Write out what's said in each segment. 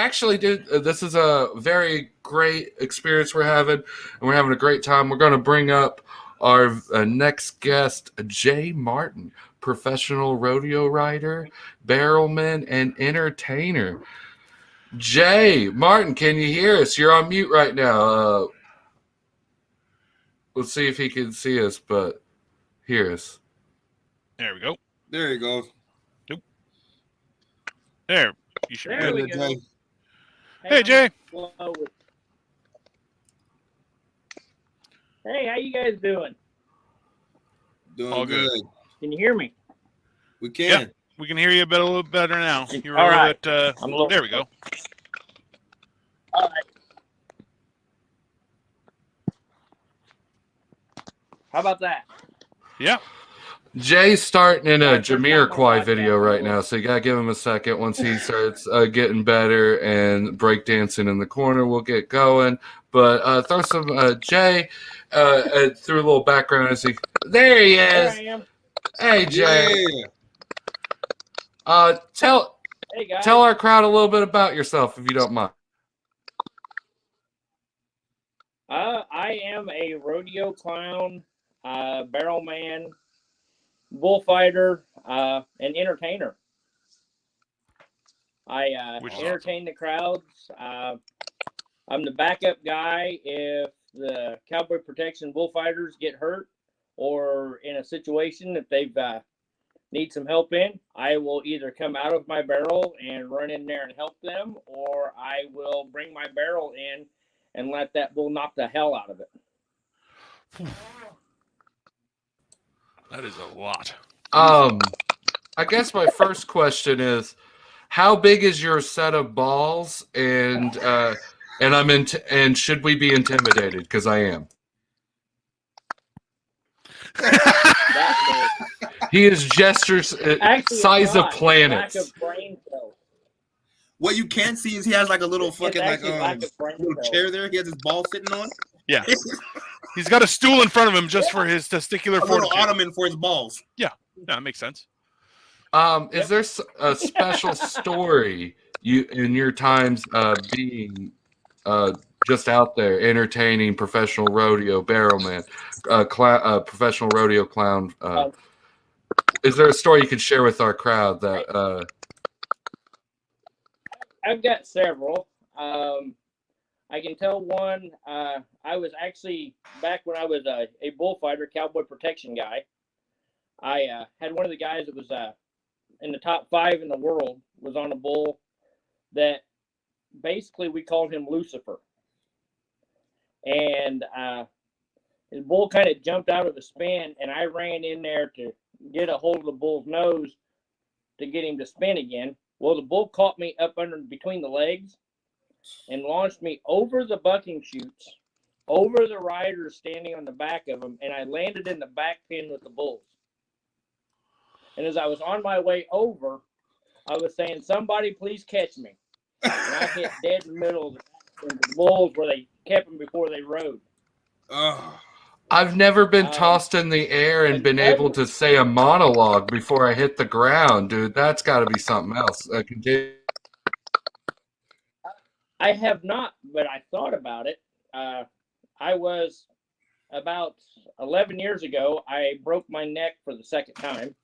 actually, dude, this is a very great experience we're having, and we're having a great time. We're going to bring up our next guest, Jay Martin, professional rodeo rider, barrelman, and entertainer. Jay Martin, can you hear us? You're on mute right now. Let's see if he can see us, but hear us. There we go. There you go. Nope. There. You should There be we good. go. Hey, Jay. Hey, how you guys doing? Doing All good. Can you hear me? We can. Yep. We can hear you a little bit better now. You're All a little right. bit, there we go. All right. How about that? Yeah. Jay's starting in a Jamiroquai video right now, so you gotta give him a second. Once he starts getting better and breakdancing in the corner, we'll get going. But throw some Jay through a little background as he. There he is. There I am. Hey Jay. Yeah. Tell Hey guys. our crowd a little bit about yourself if you don't mind. I am a rodeo clown, barrel man, bullfighter, and entertainer. I entertain the crowds. I'm the backup guy if the cowboy protection bullfighters get hurt or in a situation that they've need some help in. I will either come out of my barrel and run in there and help them, or I will bring my barrel in and let that bull knock the hell out of it. That is a lot. I guess my first question is, how big is your set of balls, and should we be intimidated? Because I am. He is gestures size of planets. What you can't see is he has like a little fucking little chair there. He has his ball sitting on. Yeah. He's got a stool in front of him just for his testicular fortitude. Little ottoman for his balls. Yeah. No, that makes sense. Is there a special story in your times being just out there entertaining professional rodeo barrelman, professional rodeo clown? Is there a story you could share with our crowd that? I've got several. I can tell one. I was actually, back when I was a bullfighter, cowboy protection guy, I had one of the guys that was in the top 5 in the world, was on a bull that basically we called him Lucifer. And his bull kind of jumped out of the spin, and I ran in there to get a hold of the bull's nose to get him to spin again. Well, the bull caught me up between the legs and launched me over the bucking chutes, over the riders standing on the back of them, and I landed in the back pin with the bulls. And as I was on my way over, I was saying, "Somebody please catch me." And I hit dead in the middle of the bulls where they kept them before they rode. I've never been tossed in the air and been able to say a monologue before I hit the ground, dude. That's got to be something else. I have not, but I thought about it. I was about 11 years ago, I broke my neck for the second time.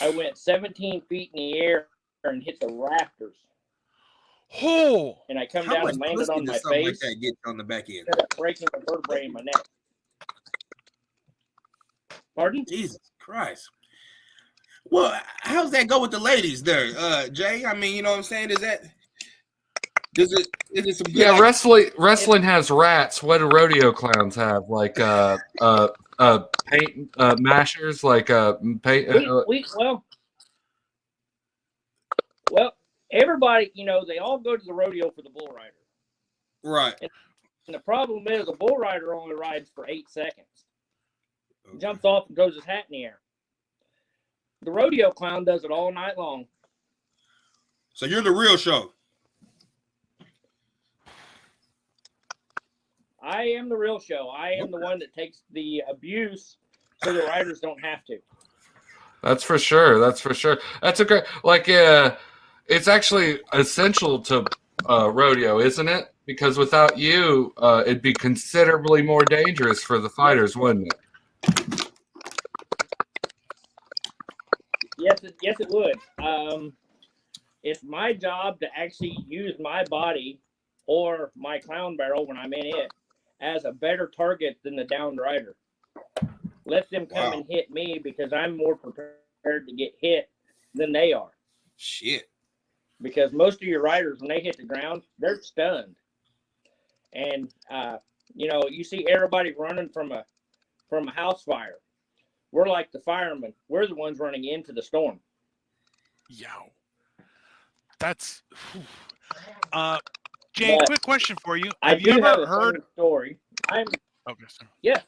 I went 17 feet in the air and hit the rafters. Oh! And I come down and landed on my face. Like that gets on the back end. Breaking the vertebrae in my neck. Pardon? Jesus Christ. Well, how's that go with the ladies there, Jay? I mean, you know what I'm saying? Is it some good? Yeah, wrestling has rats. What do rodeo clowns have? Like paint mashers, like paint. Well, everybody, they all go to the rodeo for the bull rider. Right. And the problem is a bull rider only rides for 8 seconds. Okay. Jumps off and throws his hat in the air. The rodeo clown does it all night long. So you're the real show. I am the real show. I am the one that takes the abuse so the riders don't have to. That's for sure. That's for sure. That's a great, It's actually essential to rodeo, isn't it? Because without you, it'd be considerably more dangerous for the fighters, wouldn't it? Yes, it would. It's my job to actually use my body or my clown barrel when I'm in it as a better target than the downed rider. Let them come and hit me because I'm more prepared to get hit than they are. Shit. Because most of your riders, when they hit the ground, they're stunned. And you see everybody running from a house fire. We're like the firemen. We're the ones running into the storm. Yow. That's Jay, But quick question for you. I Have you do have ever a heard funny story? Okay, sorry. Yeah.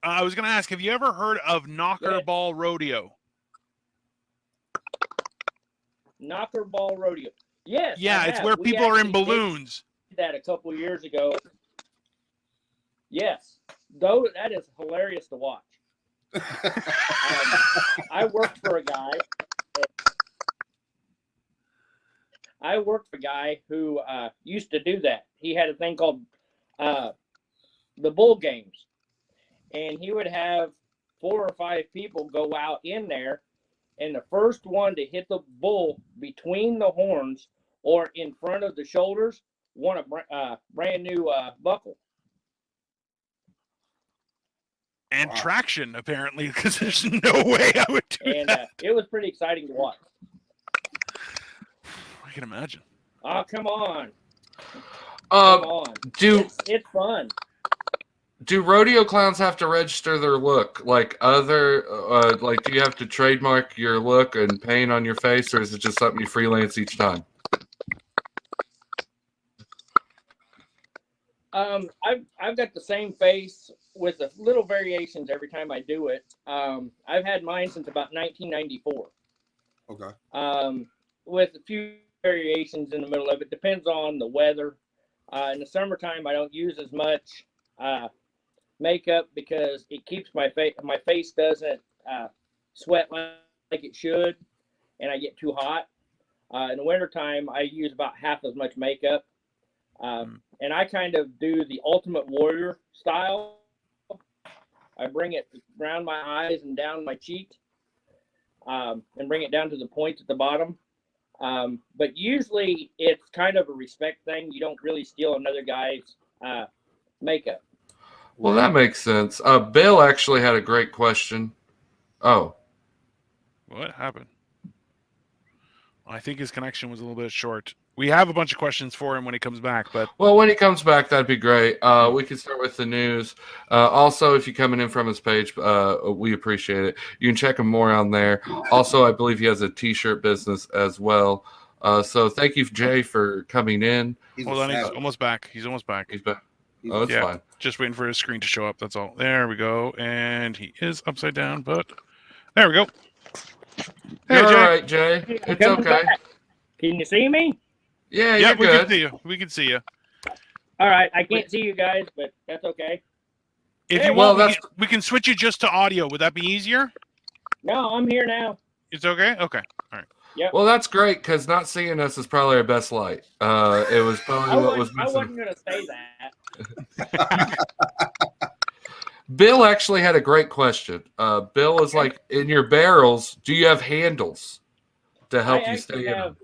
I was gonna ask, have you ever heard of knocker ball rodeo? Knocker ball rodeo. Yes. Yeah, it's where people are in balloons. Did that a couple years ago. Yes. Though that is hilarious to watch. I worked for a guy. Who used to do that. He had a thing called the bull games. And he would have 4 or 5 people go out in there, and the first one to hit the bull between the horns or in front of the shoulders won a brand new buckle. And traction, apparently, because there's no way I would do that. It was pretty exciting to watch. I can imagine. Oh, come on. It's fun. Do rodeo clowns have to register their look like other, do you have to trademark your look and paint on your face, or is it just something you freelance each time? I've got the same face with a little variations every time I do it. I've had mine since about 1994. Okay. With a few variations in the middle of it. Depends on the weather. In the summertime, I don't use as much makeup because it keeps my face doesn't sweat like it should, and I get too hot. In the wintertime, I use about half as much makeup. And I kind of do the Ultimate Warrior style. I bring it around my eyes and down my cheek, and bring it down to the points at the bottom. But usually it's kind of a respect thing. You don't really steal another guy's makeup. Well, that makes sense. Bill actually had a great question. Oh. What happened? I think his connection was a little bit short. We have a bunch of questions for him when he comes back, but well, when he comes back, that'd be great. We can start with the news. Also, if you're coming in from his page, we appreciate it. You can check him more on there. Also, I believe he has a T-shirt business as well. So thank you, Jay, for coming in. Hold on, he's almost back. He's back. He's back. Oh, it's fine. Just waiting for his screen to show up. That's all. There we go. And he is upside down, but there we go. Hey, Jay. All right, Jay. It's okay. Back. Can you see me? Yeah, you're we good. can see you. We can see you. All right, I can't see you guys, but that's okay. If you want, we can switch you just to audio. Would that be easier? No, I'm here now. It's okay? Okay. All right. Yep. Well, that's great because not seeing us is probably our best light. It was probably what was missing. I wasn't going to say that. Bill actually had a great question. Bill is like, in your barrels, do you have handles to help you stay in them?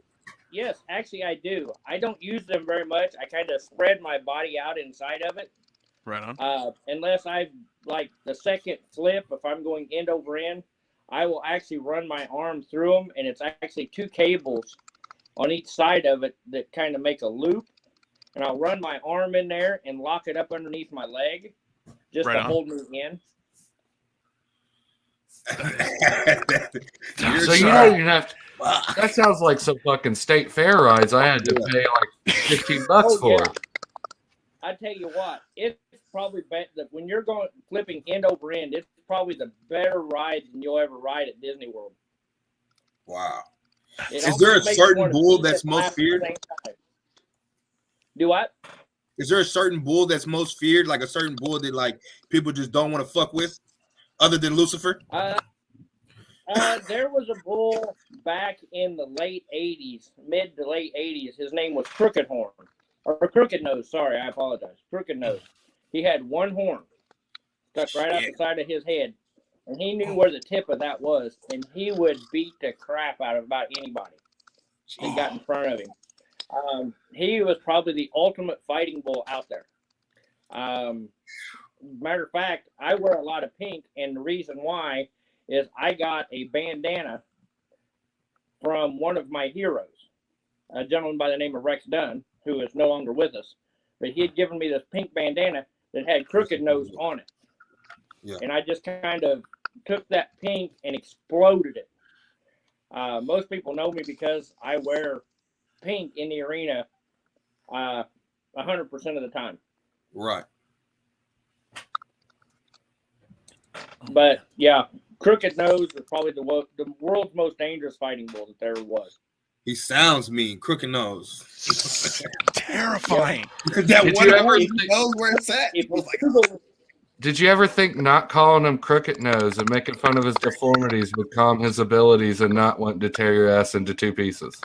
Yes, actually I do. I don't use them very much. I kind of spread my body out inside of it. Right on. Unless I like the second flip, if I'm going end over end, I will actually run my arm through them, and it's actually 2 cables on each side of it that kind of make a loop. And I'll run my arm in there and lock it up underneath my leg just to hold me in. So you don't even have to. That sounds like some fucking state fair rides I had to pay like $15 for. I tell you what, it's probably better when you're going flipping end over end. It's probably the better ride than you'll ever ride at Disney World. Wow! Is there a certain bull that's most feared? Do what? Is there a certain bull that's most feared? Like a certain bull that like people just don't want to fuck with, other than Lucifer? There was a bull back in the late 80s, mid to late 80s. His name was Crooked Horn. Or Crooked Nose, sorry, I apologize. Crooked Nose. He had one horn stuck right out the side of his head. And he knew where the tip of that was. And he would beat the crap out of about anybody that got in front of him. He was probably the ultimate fighting bull out there. Matter of fact, I wear a lot of pink, and the reason why is I got a bandana from one of my heroes, a gentleman by the name of Rex Dunn, who is no longer with us. But he had given me this pink bandana that had Crooked Nose on it. Yeah. And I just kind of took that pink and exploded it. Most people know me because I wear pink in the arena 100% of the time. Right. But yeah, Crooked Nose was probably the world's most dangerous fighting bull that there was. He sounds mean, Crooked Nose. Terrifying. Because that Did one you ever horn, he think- knows where it's at. He was like, Did you ever think not calling him Crooked Nose and making fun of his deformities would calm his abilities and not want to tear your ass into two pieces?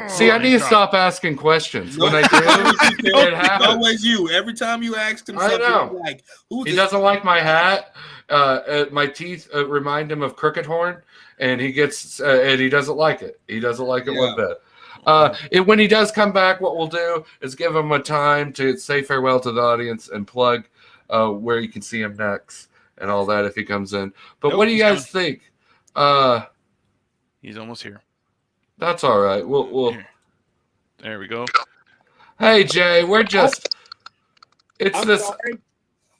See, I need to stop asking questions. When I do, it it's happens. always you. Every time you ask him I something, know. you're like, who's He this? doesn't like my hat. My teeth remind him of Crooked Horn, and he gets and he doesn't like it. He doesn't like it one bit. When he does come back, what we'll do is give him a time to say farewell to the audience and plug where you can see him next and all that if he comes in. But what do you guys think? He's almost here. That's all right. We'll. There we go. Hey Jay, we're just. It's I'm this. sorry.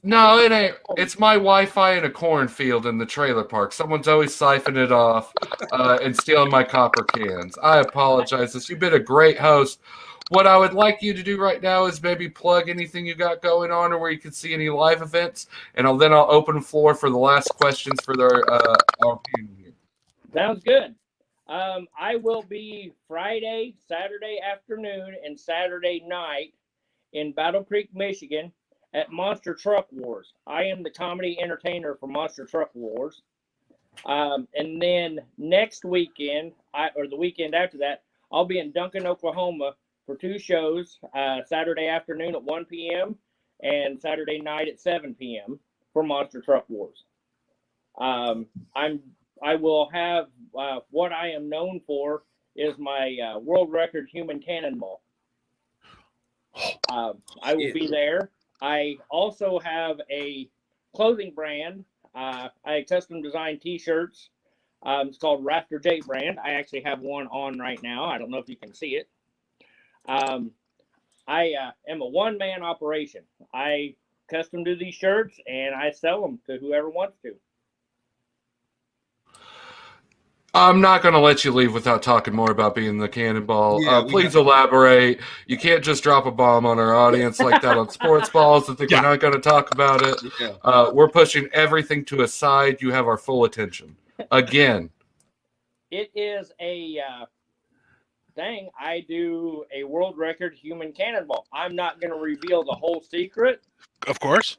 No, it ain't. It's my Wi-Fi in a cornfield in the trailer park. Someone's always siphoning it off and stealing my copper cans. I apologize. You've been a great host. What I would like you to do right now is maybe plug anything you got going on or where you can see any live events, and I'll open the floor for the last questions for our panel here. Sounds good. I will be Friday, Saturday afternoon, and Saturday night in Battle Creek, Michigan at Monster Truck Wars. I am the comedy entertainer for Monster Truck Wars. And then next weekend, or the weekend after that, I'll be in Duncan, Oklahoma for 2 shows, Saturday afternoon at 1 p.m. and Saturday night at 7 p.m. for Monster Truck Wars. I will have what I am known for is my world record human cannonball. I will be there. I also have a clothing brand. I custom design T-shirts. It's called Raptor J brand. I actually have one on right now. I don't know if you can see it. I am a one-man operation. I custom do these shirts and I sell them to whoever wants to. I'm not going to let you leave without talking more about being the cannonball. Yeah, please elaborate. You can't just drop a bomb on our audience like that on Sports Balls and think we're not going to talk about it. Yeah. We're pushing everything to a side. You have our full attention. Again. It is a thing. I do a world record human cannonball. I'm not going to reveal the whole secret. Of course.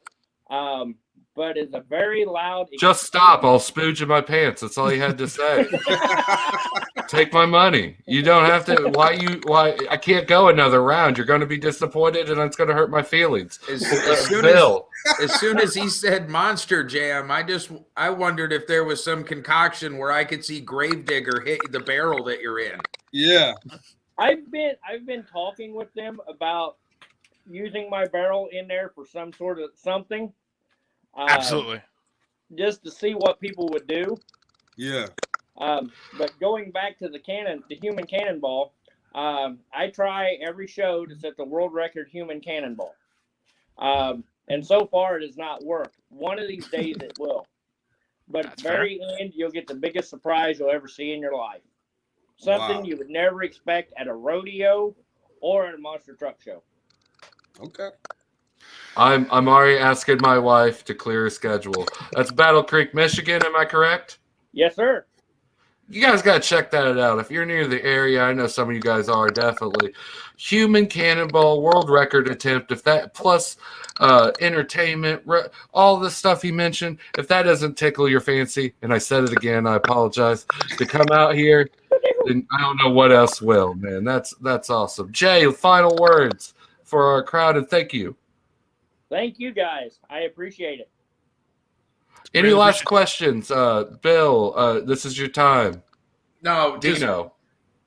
But it's a very loud. Just stop. I'll spooge in my pants. That's all you had to say. Take my money. You don't have to. Why? I can't go another round. You're going to be disappointed, and it's going to hurt my feelings. As soon as he said Monster Jam, I wondered if there was some concoction where I could see Gravedigger hit the barrel that you're in. Yeah. I've been talking with them about using my barrel in there for some sort of something. Absolutely. Just to see what people would do. Yeah. But going back to the human cannonball, I try every show to set the world record human cannonball. And so far it has not worked. One of these days it will. But at the very end, you'll get the biggest surprise you'll ever see in your life. Something you would never expect at a rodeo or at a monster truck show. Okay. I'm already asking my wife to clear a schedule. That's Battle Creek, Michigan. Am I correct? Yes, sir. You guys got to check that out. If you're near the area, I know some of you guys are definitely. Human Cannonball world record attempt. If that plus entertainment, all the stuff he mentioned, if that doesn't tickle your fancy, and I said it again, I apologize, to come out here, then I don't know what else will, man. That's awesome. Jay, final words for our crowd, and thank you. Thank you, guys. I appreciate it. Any last questions? Bill, this is your time. No, just Dino.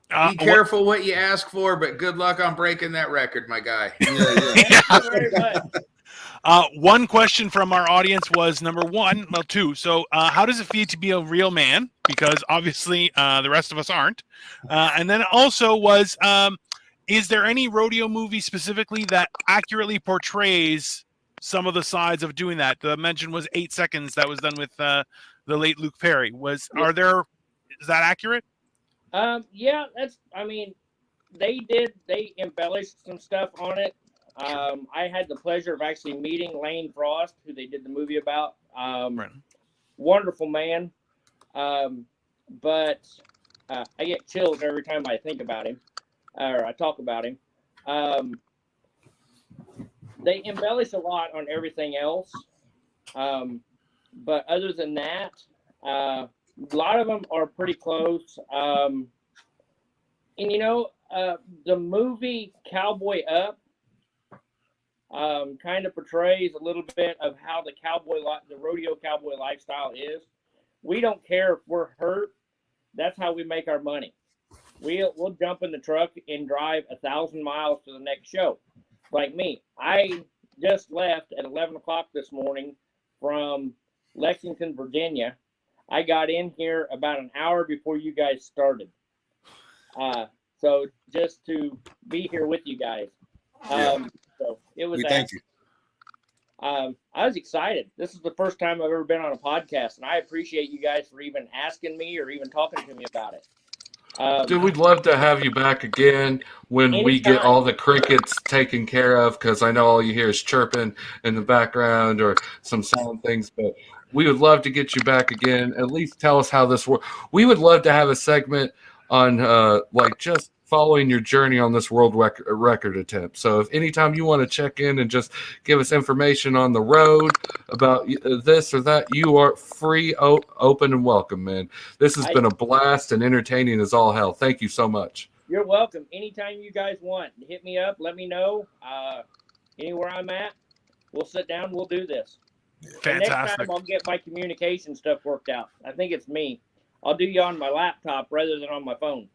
be careful what you ask for, but good luck on breaking that record, my guy. Thank you very much. One question from our audience was two. So how does it feel to be a real man? Because obviously the rest of us aren't. And then also was, is there any rodeo movie specifically that accurately portrays some of the sides of doing that? The mention was 8 Seconds that was done with the late Luke Perry. Is that accurate? Yeah, they embellished some stuff on it. I had the pleasure of actually meeting Lane Frost, who they did the movie about. Right. Wonderful man. But I get chills every time I think about him or I talk about him. They embellish a lot on everything else. But other than that, a lot of them are pretty close. And the movie Cowboy Up kind of portrays a little bit of how the rodeo cowboy lifestyle is. We don't care if we're hurt. That's how we make our money. We'll jump in the truck and drive 1,000 miles to the next show. Like me, I just left at 11 o'clock this morning from Lexington, Virginia. I got in here about an hour before you guys started. So just to be here with you guys. So it was. Thank you. I was excited. This is the first time I've ever been on a podcast, and I appreciate you guys for even asking me or even talking to me about it. Dude, we'd love to have you back again when we get all the crickets taken care of, because I know all you hear is chirping in the background or some sound things, but we would love to get you back again. At least tell us how this works. We would love to have a segment on just following your journey on this world record attempt. So if anytime you want to check in and just give us information on the road about this or that, you are free, open, and welcome, man. This has been a blast and entertaining as all hell. Thank you so much. You're welcome. Anytime you guys want, hit me up. Let me know. Anywhere I'm at, we'll sit down. We'll do this. Fantastic. Next time I'll get my communication stuff worked out. I think it's me. I'll do you on my laptop rather than on my phone.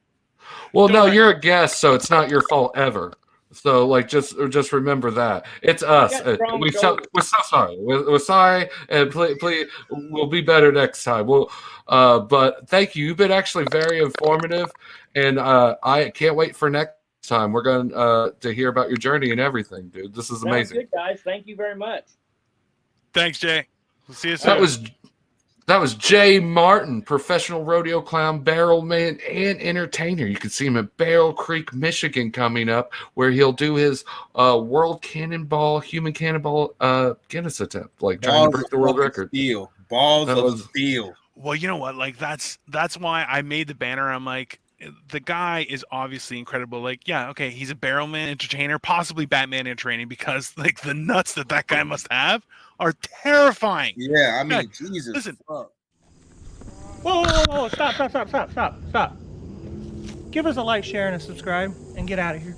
Well, no, you're a guest, so it's not your fault ever. So, just remember that it's us. We're so sorry. We're sorry, and please, we'll be better next time. But thank you. You've been actually very informative, and I can't wait for next time. We're going to hear about your journey and everything, dude. This is amazing. Sounds good, guys. Thank you very much. Thanks, Jay. We'll see you soon. That was Jay Martin, professional rodeo clown, barrel man, and entertainer. You can see him at Barrel Creek, Michigan coming up, where he'll do his World Cannonball, Human Cannonball Guinness attempt, trying to break the world record. Balls of steel. Well, you know what? That's why I made the banner. I'm like, the guy is obviously incredible. He's a barrel man, entertainer, possibly Batman in training, because the nuts that guy must have are terrifying. Yeah, I mean, Jesus. Listen. Whoa, stop. Give us a like, share, and a subscribe, and get out of here.